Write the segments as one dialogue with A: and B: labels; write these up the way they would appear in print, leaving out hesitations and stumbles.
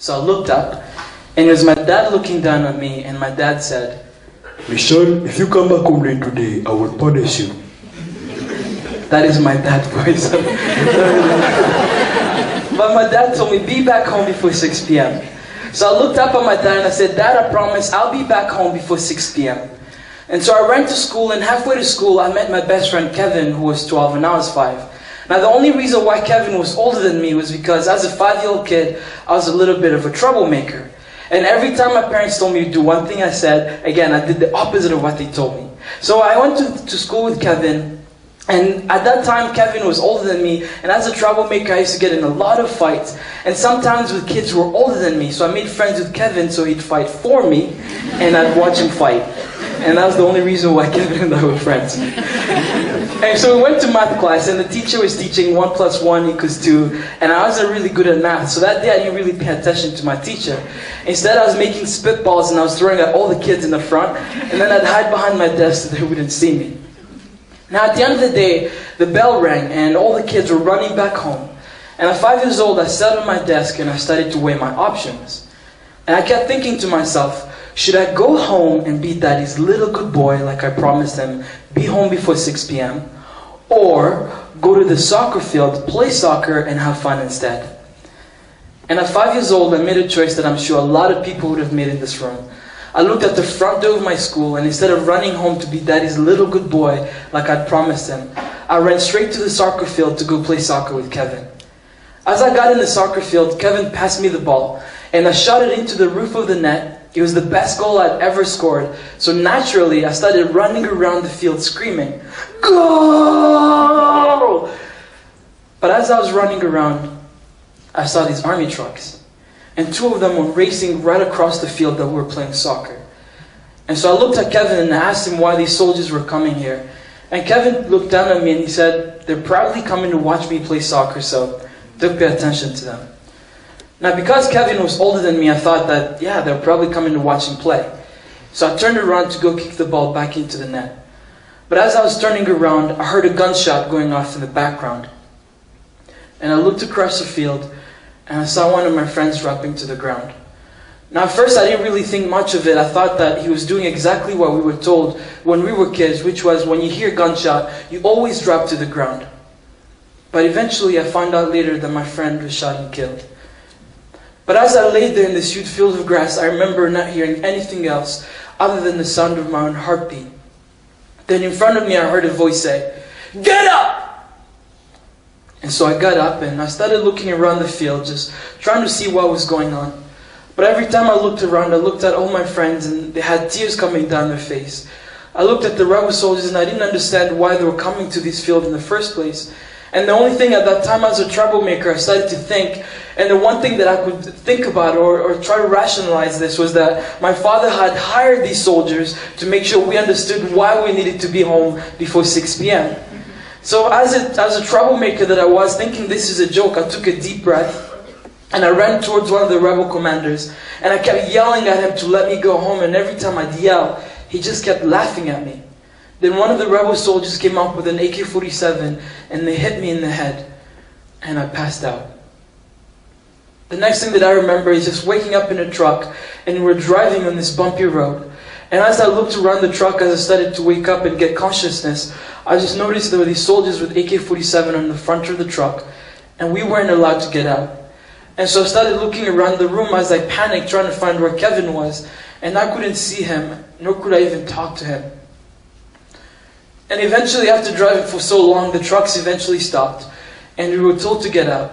A: So I looked up, and it was my dad looking down at me, and my dad said,
B: Michel, if you come back home late today, I will punish you.
A: That is my dad's voice. But my dad told me, be back home before 6 p.m. So I looked up at my dad and I said, Dad, I promise I'll be back home before 6 p.m. And so I ran to school, and halfway to school I met my best friend Kevin, who was 12 and I was 5. Now the only reason why Kevin was older than me was because as a 5-year-old kid, I was a little bit of a troublemaker. And every time my parents told me to do one thing I said, again, I did the opposite of what they told me. So I went to school with Kevin, and at that time Kevin was older than me, and as a troublemaker I used to get in a lot of fights, and sometimes with kids who were older than me. So I made friends with Kevin so he'd fight for me, and I'd watch him fight. And that was the only reason why Kevin and I were friends. And so we went to math class, and the teacher was teaching 1 + 1 = 2, and I wasn't really good at math, so that day I didn't really pay attention to my teacher. Instead, I was making spitballs and I was throwing at all the kids in the front, and then I'd hide behind my desk so they wouldn't see me. Now at the end of the day, the bell rang and all the kids were running back home. And at 5 years old, I sat on my desk and I started to weigh my options. And I kept thinking to myself, should I go home and be Daddy's little good boy like I promised him, be home before 6 p.m., or go to the soccer field, play soccer, and have fun instead? And at 5 years old, I made a choice that I'm sure a lot of people would have made in this room. I looked at the front door of my school, and instead of running home to be Daddy's little good boy like I'd promised him, I ran straight to the soccer field to go play soccer with Kevin. As I got in the soccer field, Kevin passed me the ball, and I shot it into the roof of the net. It was the best goal I'd ever scored, so naturally I started running around the field screaming, "Goal!" But as I was running around, I saw these army trucks, and 2 of them were racing right across the field that we were playing soccer. And so I looked at Kevin and I asked him why these soldiers were coming here. And Kevin looked down at me and he said, they're probably coming to watch me play soccer, so don't pay attention to them. Now because Kevin was older than me, I thought that, yeah, they're probably coming to watch him play. So I turned around to go kick the ball back into the net. But as I was turning around, I heard a gunshot going off in the background. And I looked across the field, and I saw one of my friends dropping to the ground. Now at first I didn't really think much of it. I thought that he was doing exactly what we were told when we were kids, which was when you hear a gunshot, you always drop to the ground. But eventually I found out later that my friend was shot and killed. But as I lay there in this huge field of grass, I remember not hearing anything else other than the sound of my own heartbeat. Then in front of me I heard a voice say, "Get up!" And so I got up and I started looking around the field, just trying to see what was going on. But every time I looked around, I looked at all my friends and they had tears coming down their face. I looked at the rebel soldiers and I didn't understand why they were coming to this field in the first place. And the only thing at that time as a troublemaker, I started to think, and the one thing that I could think about or try to rationalize this was that my father had hired these soldiers to make sure we understood why we needed to be home before 6 p.m. So as a troublemaker that I was, thinking this is a joke, I took a deep breath and I ran towards one of the rebel commanders and I kept yelling at him to let me go home, and every time I'd yell, he just kept laughing at me. Then one of the rebel soldiers came up with an AK-47 and they hit me in the head and I passed out. The next thing that I remember is just waking up in a truck and we're driving on this bumpy road. And as I looked around the truck, as I started to wake up and get consciousness, I just noticed there were these soldiers with AK-47 on the front of the truck, and we weren't allowed to get out. And so I started looking around the room as I panicked, trying to find where Kevin was, and I couldn't see him, nor could I even talk to him. And eventually, after driving for so long, the trucks eventually stopped, and we were told to get out.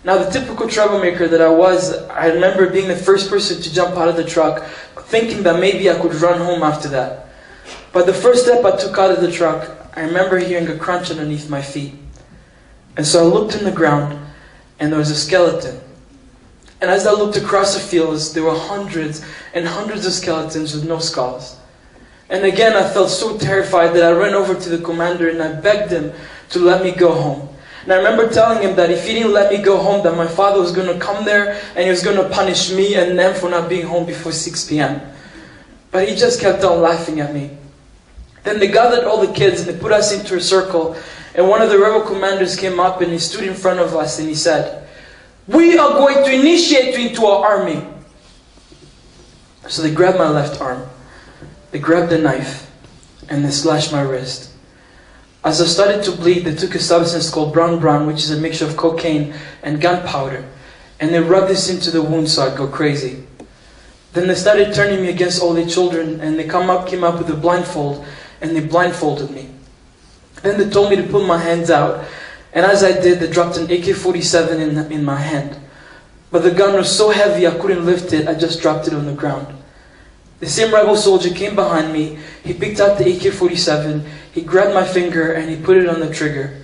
A: Now the typical troublemaker that I was, I remember being the first person to jump out of the truck, thinking that maybe I could run home after that. But the first step I took out of the truck, I remember hearing a crunch underneath my feet. And so I looked in the ground, and there was a skeleton. And as I looked across the fields, there were hundreds and hundreds of skeletons with no skulls. And again, I felt so terrified that I ran over to the commander and I begged him to let me go home. And I remember telling him that if he didn't let me go home, that my father was going to come there and he was going to punish me and them for not being home before 6 p.m. But he just kept on laughing at me. Then they gathered all the kids and they put us into a circle, and one of the rebel commanders came up and he stood in front of us and he said, We are going to initiate you into our army. So they grabbed my left arm, they grabbed the knife, and they slashed my wrist. As I started to bleed, they took a substance called brown, which is a mixture of cocaine and gunpowder, and they rubbed this into the wound so I'd go crazy. Then they started turning me against all the children, and they came up with a blindfold, and they blindfolded me. Then they told me to put my hands out, and as I did, they dropped an AK-47 in my hand. But the gun was so heavy I couldn't lift it, I just dropped it on the ground. The same rebel soldier came behind me, he picked out the AK-47, he grabbed my finger and he put it on the trigger,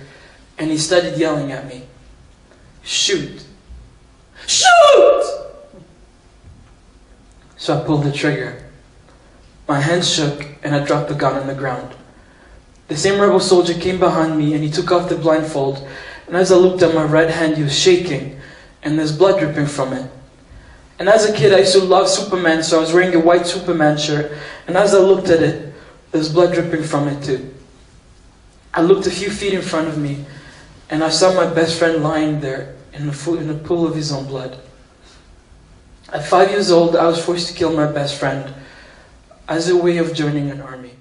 A: and he started yelling at me, "Shoot! Shoot!" So I pulled the trigger. My hands shook and I dropped the gun on the ground. The same rebel soldier came behind me and he took off the blindfold, and as I looked at my right hand, he was shaking and there's blood dripping from it. And as a kid I used to love Superman, so I was wearing a white Superman shirt, and as I looked at it, there's blood dripping from it too. I looked a few feet in front of me and I saw my best friend lying there in a pool of his own blood. At 5 years old, I was forced to kill my best friend as a way of joining an army.